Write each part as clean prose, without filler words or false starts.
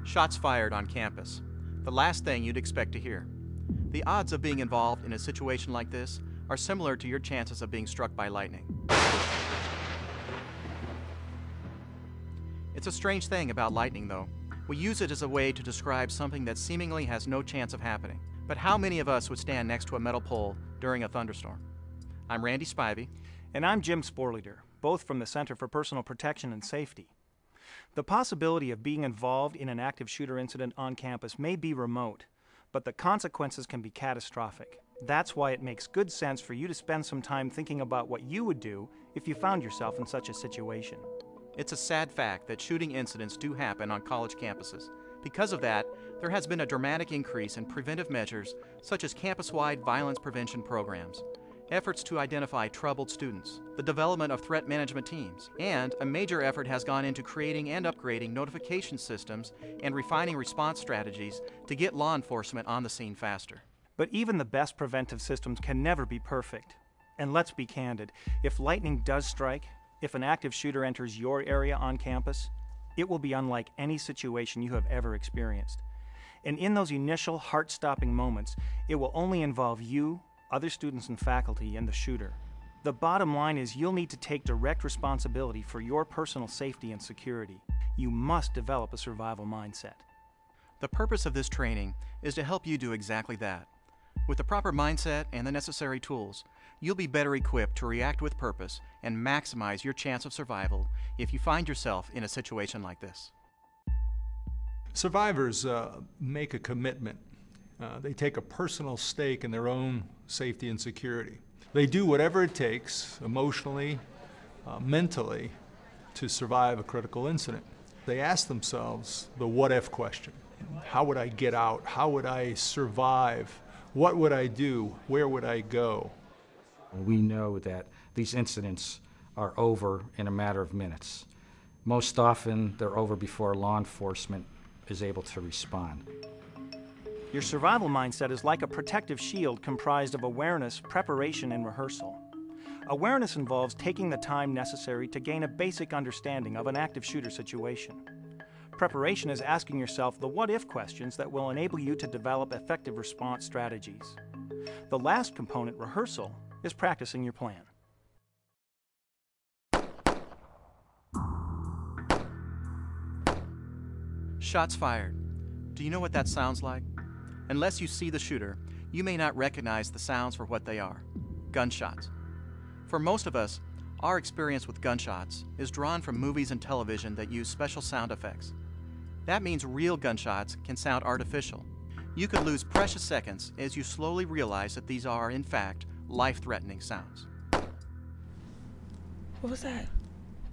Shots fired on campus. The last thing you'd expect to hear. The odds of being involved in a situation like this are similar to your chances of being struck by lightning. It's a strange thing about lightning, though. We use it as a way to describe something that seemingly has no chance of happening. But how many of us would stand next to a metal pole during a thunderstorm? I'm Randy Spivey. And I'm Jim Sporleader, both from the Center for Personal Protection and Safety. The possibility of being involved in an active shooter incident on campus may be remote, but the consequences can be catastrophic. That's why it makes good sense for you to spend some time thinking about what you would do if you found yourself in such a situation. It's a sad fact that shooting incidents do happen on college campuses. Because of that, there has been a dramatic increase in preventive measures such as campus-wide violence prevention programs, efforts to identify troubled students, the development of threat management teams, and a major effort has gone into creating and upgrading notification systems and refining response strategies to get law enforcement on the scene faster. But even the best preventive systems can never be perfect. And let's be candid, if lightning does strike, if an active shooter enters your area on campus, it will be unlike any situation you have ever experienced. And in those initial heart-stopping moments, it will only involve you, other students and faculty, and the shooter. The bottom line is you'll need to take direct responsibility for your personal safety and security. You must develop a survival mindset. The purpose of this training is to help you do exactly that. With the proper mindset and the necessary tools, you'll be better equipped to react with purpose and maximize your chance of survival if you find yourself in a situation like this. Survivors make a commitment. They take a personal stake in their own safety and security. They do whatever it takes, emotionally, mentally, to survive a critical incident. They ask themselves the what-if question. How would I get out? How would I survive? What would I do? Where would I go? We know that these incidents are over in a matter of minutes. Most often, they're over before law enforcement is able to respond. Your survival mindset is like a protective shield comprised of awareness, preparation, and rehearsal. Awareness involves taking the time necessary to gain a basic understanding of an active shooter situation. Preparation is asking yourself the what-if questions that will enable you to develop effective response strategies. The last component, rehearsal, is practicing your plan. Shots fired. Do you know what that sounds like? Unless you see the shooter, you may not recognize the sounds for what they are: gunshots. For most of us, our experience with gunshots is drawn from movies and television that use special sound effects. That means real gunshots can sound artificial. You could lose precious seconds as you slowly realize that these are, in fact, life-threatening sounds. What was that?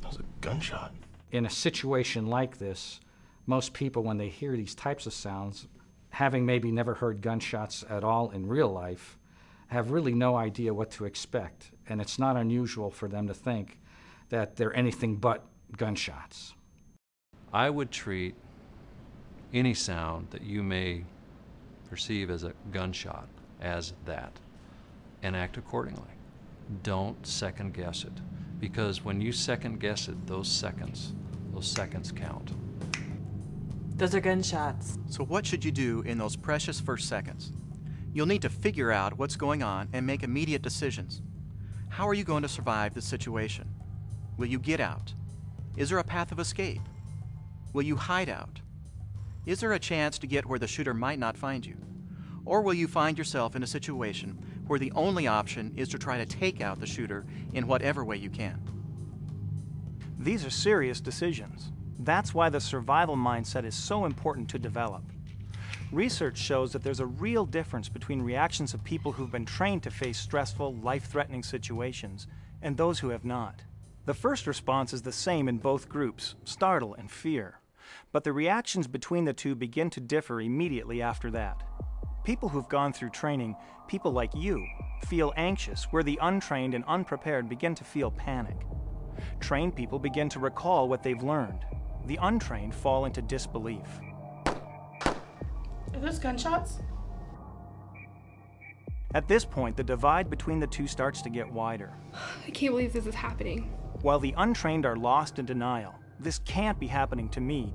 That was a gunshot. In a situation like this, most people, when they hear these types of sounds, having maybe never heard gunshots at all in real life, have really no idea what to expect. And it's not unusual for them to think that they're anything but gunshots. I would treat any sound that you may perceive as a gunshot as that and act accordingly. Don't second guess it, because when you second guess it, those seconds count. Those are gunshots. So what should you do in those precious first seconds? You'll need to figure out what's going on and make immediate decisions. How are you going to survive this situation? Will you get out? Is there a path of escape? Will you hide out? Is there a chance to get where the shooter might not find you? Or will you find yourself in a situation where the only option is to try to take out the shooter in whatever way you can? These are serious decisions. That's why the survival mindset is so important to develop. Research shows that there's a real difference between reactions of people who've been trained to face stressful, life-threatening situations and those who have not. The first response is the same in both groups, startle and fear. But the reactions between the two begin to differ immediately after that. People who've gone through training, people like you, feel anxious, where the untrained and unprepared begin to feel panic. Trained people begin to recall what they've learned. The untrained fall into disbelief. Are those gunshots? At this point, the divide between the two starts to get wider. I can't believe this is happening. While the untrained are lost in denial, this can't be happening to me.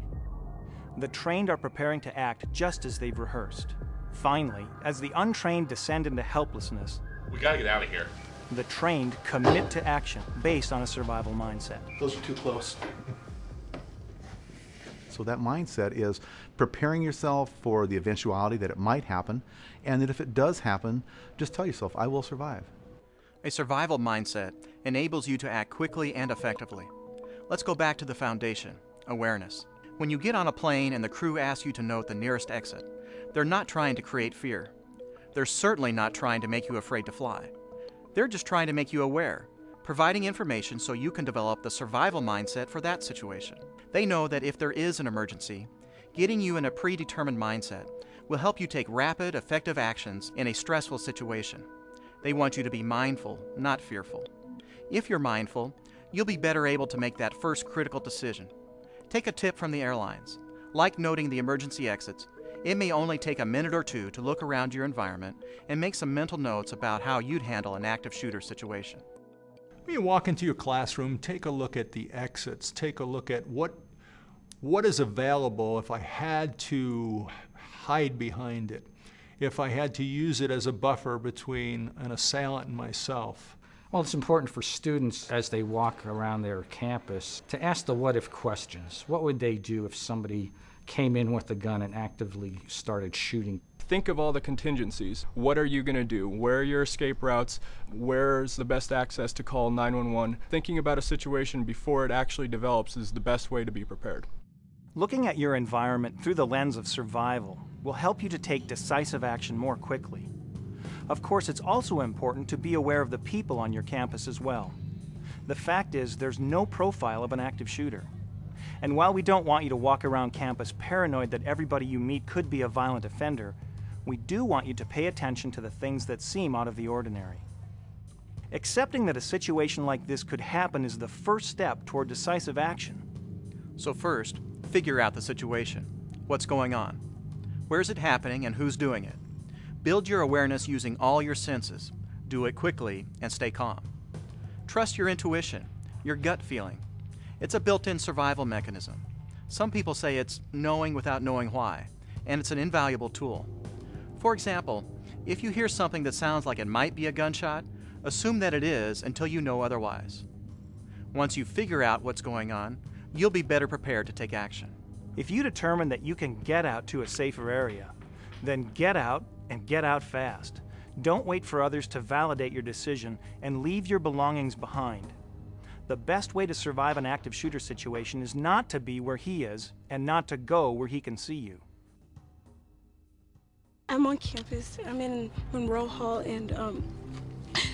The trained are preparing to act just as they've rehearsed. Finally, as the untrained descend into helplessness, We gotta get out of here. the trained commit to action based on a survival mindset. Those are too close. So that mindset is preparing yourself for the eventuality that it might happen, and that if it does happen, just tell yourself, I will survive. A survival mindset enables you to act quickly and effectively. Let's go back to the foundation, awareness. When you get on a plane and the crew asks you to note the nearest exit, they're not trying to create fear. They're certainly not trying to make you afraid to fly. They're just trying to make you aware, providing information so you can develop the survival mindset for that situation. They know that if there is an emergency, getting you in a predetermined mindset will help you take rapid, effective actions in a stressful situation. They want you to be mindful, not fearful. If you're mindful, you'll be better able to make that first critical decision. Take a tip from the airlines. Like noting the emergency exits, it may only take a minute or two to look around your environment and make some mental notes about how you'd handle an active shooter situation. When you walk into your classroom, take a look at the exits. Take a look at what is available if I had to hide behind it, if I had to use it as a buffer between an assailant and myself. Well, it's important for students as they walk around their campus to ask the what-if questions. What would they do if somebody came in with a gun and actively started shooting? Think of all the contingencies. What are you going to do? Where are your escape routes? Where's the best access to call 911? Thinking about a situation before it actually develops is the best way to be prepared. Looking at your environment through the lens of survival will help you to take decisive action more quickly. Of course, it's also important to be aware of the people on your campus as well. The fact is, there's no profile of an active shooter. And while we don't want you to walk around campus paranoid that everybody you meet could be a violent offender, we do want you to pay attention to the things that seem out of the ordinary. Accepting that a situation like this could happen is the first step toward decisive action. So first, figure out the situation. What's going on? Where's it happening and who's doing it? Build your awareness using all your senses. Do it quickly and stay calm. Trust your intuition, your gut feeling. It's a built-in survival mechanism. Some people say it's knowing without knowing why, and it's an invaluable tool. For example, if you hear something that sounds like it might be a gunshot, assume that it is until you know otherwise. Once you figure out what's going on, you'll be better prepared to take action. If you determine that you can get out to a safer area, then get out and get out fast. Don't wait for others to validate your decision and leave your belongings behind. The best way to survive an active shooter situation is not to be where he is and not to go where he can see you. I'm on campus. I'm in Monroe Hall, and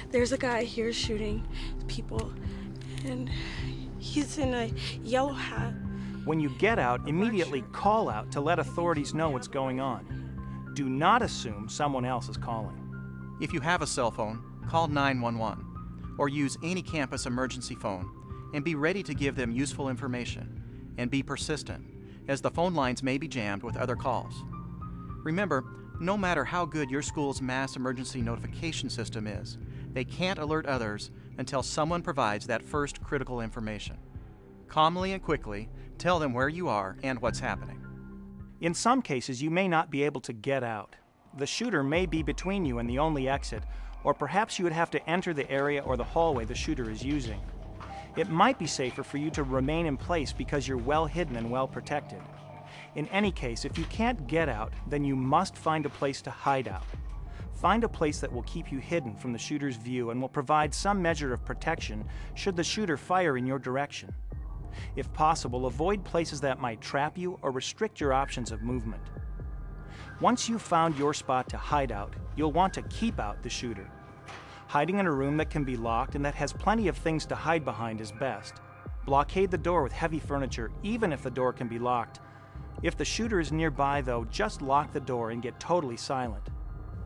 there's a guy here shooting people, and he's in a yellow hat. When you get out, immediately call out to let authorities know what's going on. Do not assume someone else is calling. If you have a cell phone, call 911 or use any campus emergency phone and be ready to give them useful information, and be persistent, as the phone lines may be jammed with other calls. Remember, no matter how good your school's mass emergency notification system is, they can't alert others until someone provides that first critical information. Calmly and quickly, tell them where you are and what's happening. In some cases, you may not be able to get out. The shooter may be between you and the only exit, or perhaps you would have to enter the area or the hallway the shooter is using. It might be safer for you to remain in place because you're well hidden and well protected. In any case, if you can't get out, then you must find a place to hide out. Find a place that will keep you hidden from the shooter's view and will provide some measure of protection should the shooter fire in your direction. If possible, avoid places that might trap you or restrict your options of movement. Once you've found your spot to hide out, you'll want to keep out the shooter. Hiding in a room that can be locked and that has plenty of things to hide behind is best. Blockade the door with heavy furniture, even if the door can be locked. If the shooter is nearby, though, just lock the door and get totally silent.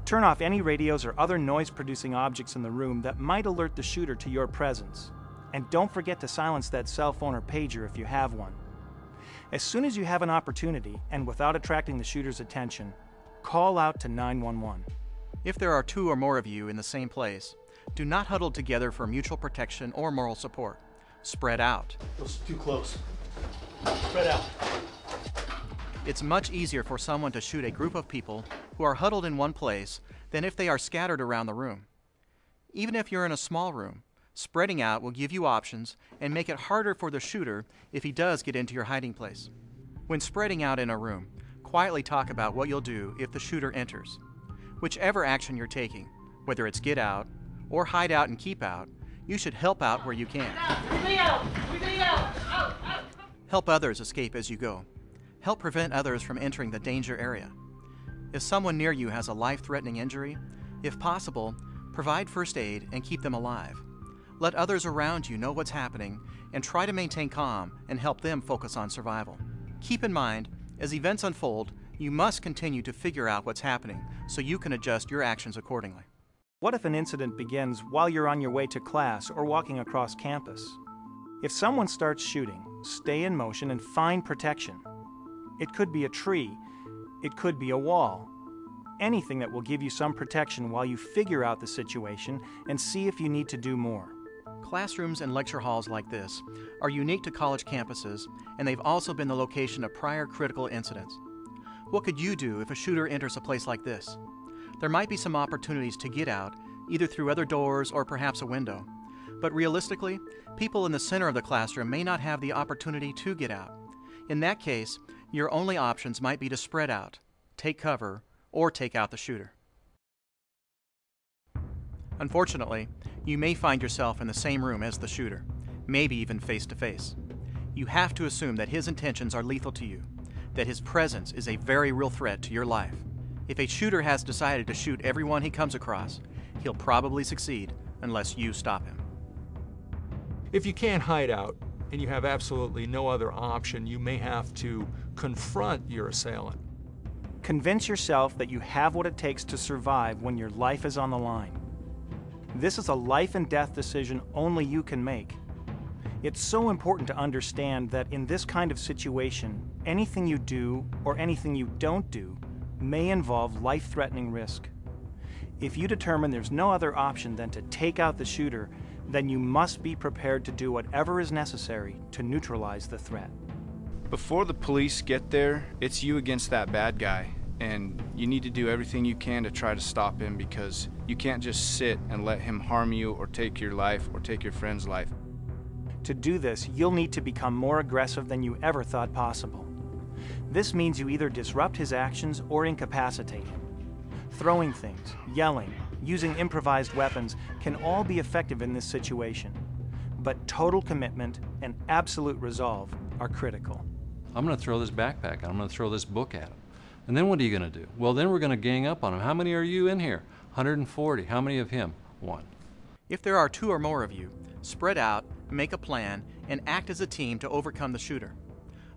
Turn off any radios or other noise-producing objects in the room that might alert the shooter to your presence. And don't forget to silence that cell phone or pager if you have one. As soon as you have an opportunity, and without attracting the shooter's attention, call out to 911. If there are two or more of you in the same place, do not huddle together for mutual protection or moral support. Spread out. Those are too close. Spread out. It's much easier for someone to shoot a group of people who are huddled in one place than if they are scattered around the room. Even if you're in a small room, spreading out will give you options and make it harder for the shooter if he does get into your hiding place. When spreading out in a room, quietly talk about what you'll do if the shooter enters. Whichever action you're taking, whether it's get out or hide out and keep out, you should help out where you can. Help others escape as you go. Help prevent others from entering the danger area. If someone near you has a life-threatening injury, if possible, provide first aid and keep them alive. Let others around you know what's happening and try to maintain calm and help them focus on survival. Keep in mind, as events unfold, you must continue to figure out what's happening so you can adjust your actions accordingly. What if an incident begins while you're on your way to class or walking across campus? If someone starts shooting, stay in motion and find protection. It could be a tree, it could be a wall. Anything that will give you some protection while you figure out the situation and see if you need to do more. Classrooms and lecture halls like this are unique to college campuses, and they've also been the location of prior critical incidents. What could you do if a shooter enters a place like this? There might be some opportunities to get out, either through other doors or perhaps a window. But realistically, people in the center of the classroom may not have the opportunity to get out. In that case, your only options might be to spread out, take cover, or take out the shooter. Unfortunately, you may find yourself in the same room as the shooter, maybe even face to face. You have to assume that his intentions are lethal to you, that his presence is a very real threat to your life. If a shooter has decided to shoot everyone he comes across, he'll probably succeed unless you stop him. If you can't hide out and you have absolutely no other option, you may have to confront your assailant. Convince yourself that you have what it takes to survive when your life is on the line. This is a life and death decision only you can make. It's so important to understand that in this kind of situation, anything you do or anything you don't do may involve life-threatening risk. If you determine there's no other option than to take out the shooter, then you must be prepared to do whatever is necessary to neutralize the threat. Before the police get there, it's you against that bad guy, and you need to do everything you can to try to stop him, because you can't just sit and let him harm you or take your life or take your friend's life. To do this, you'll need to become more aggressive than you ever thought possible. This means you either disrupt his actions or incapacitate him. Throwing things, yelling, using improvised weapons can all be effective in this situation. But total commitment and absolute resolve are critical. I'm going to throw this backpack at him. I'm going to throw this book at him. And then what are you going to do? Well, then we're going to gang up on him. How many are you in here? 140. How many of him? 1. If there are 2 or more of you, spread out, make a plan, and act as a team to overcome the shooter.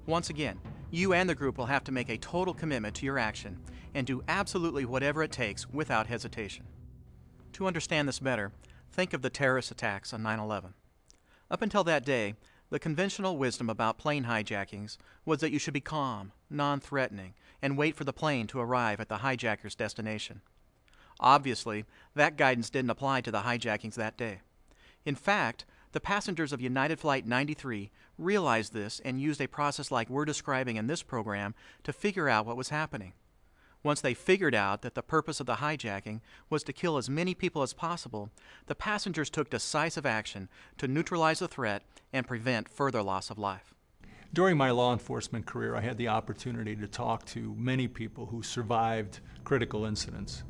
Once again, you and the group will have to make a total commitment to your action and do absolutely whatever it takes without hesitation. To understand this better, think of the terrorist attacks on 9/11. Up until that day, the conventional wisdom about plane hijackings was that you should be calm, non-threatening, and wait for the plane to arrive at the hijacker's destination. Obviously, that guidance didn't apply to the hijackings that day. In fact, the passengers of United Flight 93 realized this and used a process like we're describing in this program to figure out what was happening. Once they figured out that the purpose of the hijacking was to kill as many people as possible, the passengers took decisive action to neutralize the threat and prevent further loss of life. During my law enforcement career, I had the opportunity to talk to many people who survived critical incidents.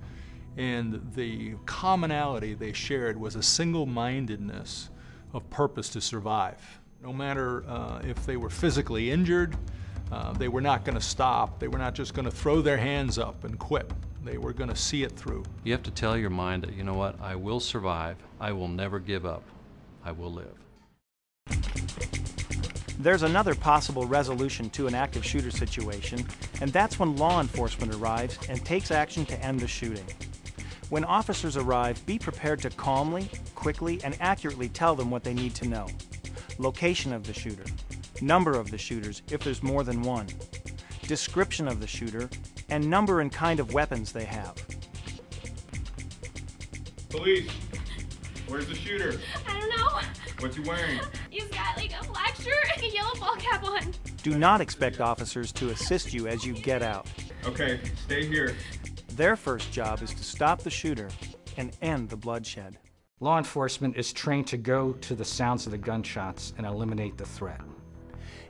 And the commonality they shared was a single-mindedness of purpose to survive. No matter if they were physically injured, they were not going to stop. They were not just going to throw their hands up and quit. They were going to see it through. You have to tell your mind that, you know what, I will survive. I will never give up. I will live. There's another possible resolution to an active shooter situation, and that's when law enforcement arrives and takes action to end the shooting. When officers arrive, be prepared to calmly, quickly, and accurately tell them what they need to know. Location of the shooter, number of the shooters if there's more than one, description of the shooter, and number and kind of weapons they have. Police, where's the shooter? I don't know. What's he wearing? He's got like a black shirt and a yellow ball cap on. Do not expect officers to assist you as you get out. Okay, stay here. Their first job is to stop the shooter and end the bloodshed. Law enforcement is trained to go to the sounds of the gunshots and eliminate the threat.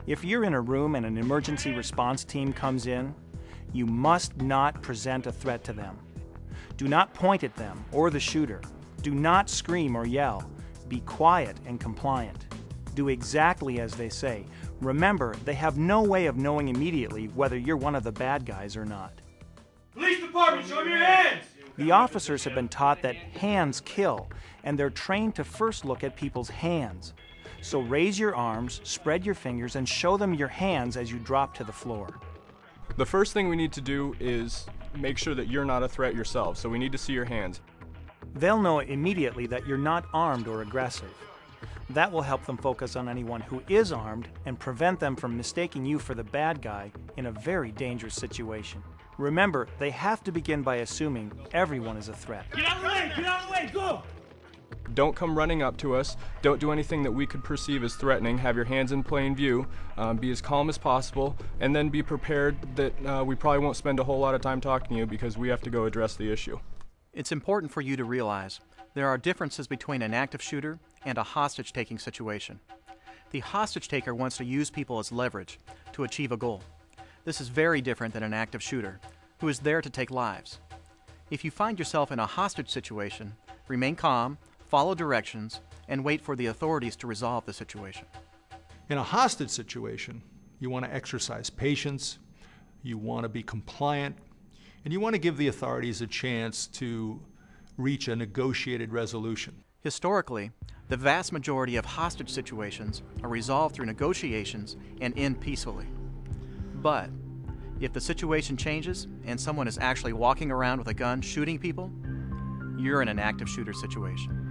If you're in a room and an emergency response team comes in, you must not present a threat to them. Do not point at them or the shooter. Do not scream or yell. Be quiet and compliant. Do exactly as they say. Remember, they have no way of knowing immediately whether you're one of the bad guys or not. Police department, show me your hands! The officers have been taught that hands kill, and they're trained to first look at people's hands. So raise your arms, spread your fingers, and show them your hands as you drop to the floor. The first thing we need to do is make sure that you're not a threat yourself, so we need to see your hands. They'll know immediately that you're not armed or aggressive. That will help them focus on anyone who is armed and prevent them from mistaking you for the bad guy in a very dangerous situation. Remember, they have to begin by assuming everyone is a threat. Get out of the way! Get out of the way! Go! Don't come running up to us. Don't do anything that we could perceive as threatening. Have your hands in plain view. Be as calm as possible, and then be prepared that we probably won't spend a whole lot of time talking to you because we have to go address the issue. It's important for you to realize there are differences between an active shooter and a hostage-taking situation. The hostage-taker wants to use people as leverage to achieve a goal. This is very different than an active shooter, who is there to take lives. If you find yourself in a hostage situation, remain calm, follow directions, and wait for the authorities to resolve the situation. In a hostage situation, you want to exercise patience, you want to be compliant, and you want to give the authorities a chance to reach a negotiated resolution. Historically, the vast majority of hostage situations are resolved through negotiations and end peacefully. But if the situation changes and someone is actually walking around with a gun shooting people, you're in an active shooter situation.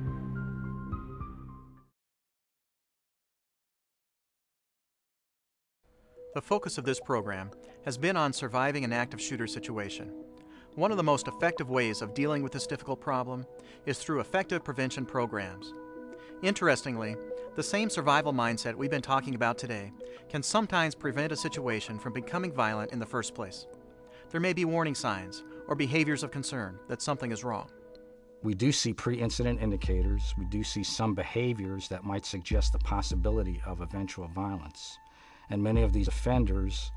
The focus of this program has been on surviving an active shooter situation. One of the most effective ways of dealing with this difficult problem is through effective prevention programs. Interestingly, the same survival mindset we've been talking about today can sometimes prevent a situation from becoming violent in the first place. There may be warning signs or behaviors of concern that something is wrong. We do see pre-incident indicators. We do see some behaviors that might suggest the possibility of eventual violence. And many of these offenders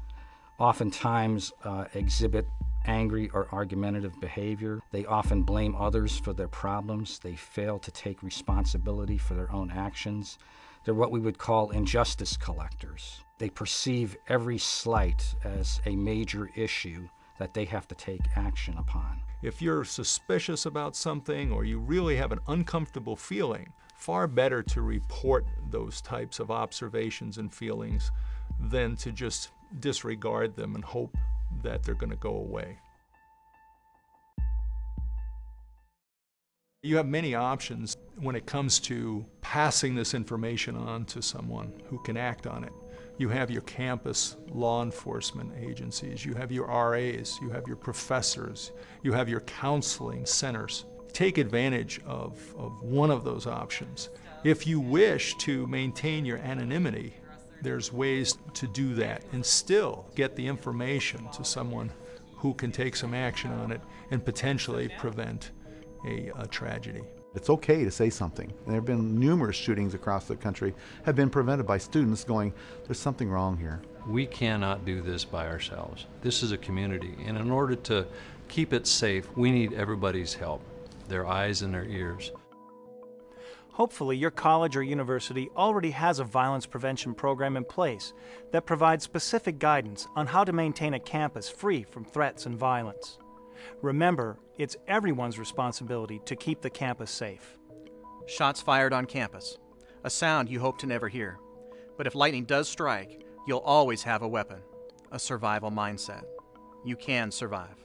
oftentimes exhibit angry or argumentative behavior. They often blame others for their problems. They fail to take responsibility for their own actions. They're what we would call injustice collectors. They perceive every slight as a major issue that they have to take action upon. If you're suspicious about something or you really have an uncomfortable feeling, far better to report those types of observations and feelings than to just disregard them and hope that they're going to go away. You have many options when it comes to passing this information on to someone who can act on it. You have your campus law enforcement agencies, you have your RAs, you have your professors, you have your counseling centers. Take advantage of one of those options. If you wish to maintain your anonymity, there's ways to do that and still get the information to someone who can take some action on it and potentially prevent a tragedy. It's okay to say something. There have been numerous shootings across the country have been prevented by students going, there's something wrong here. We cannot do this by ourselves. This is a community, and in order to keep it safe, we need everybody's help, their eyes and their ears. Hopefully, your college or university already has a violence prevention program in place that provides specific guidance on how to maintain a campus free from threats and violence. Remember, it's everyone's responsibility to keep the campus safe. Shots fired on campus, a sound you hope to never hear. But if lightning does strike, you'll always have a weapon, a survival mindset. You can survive.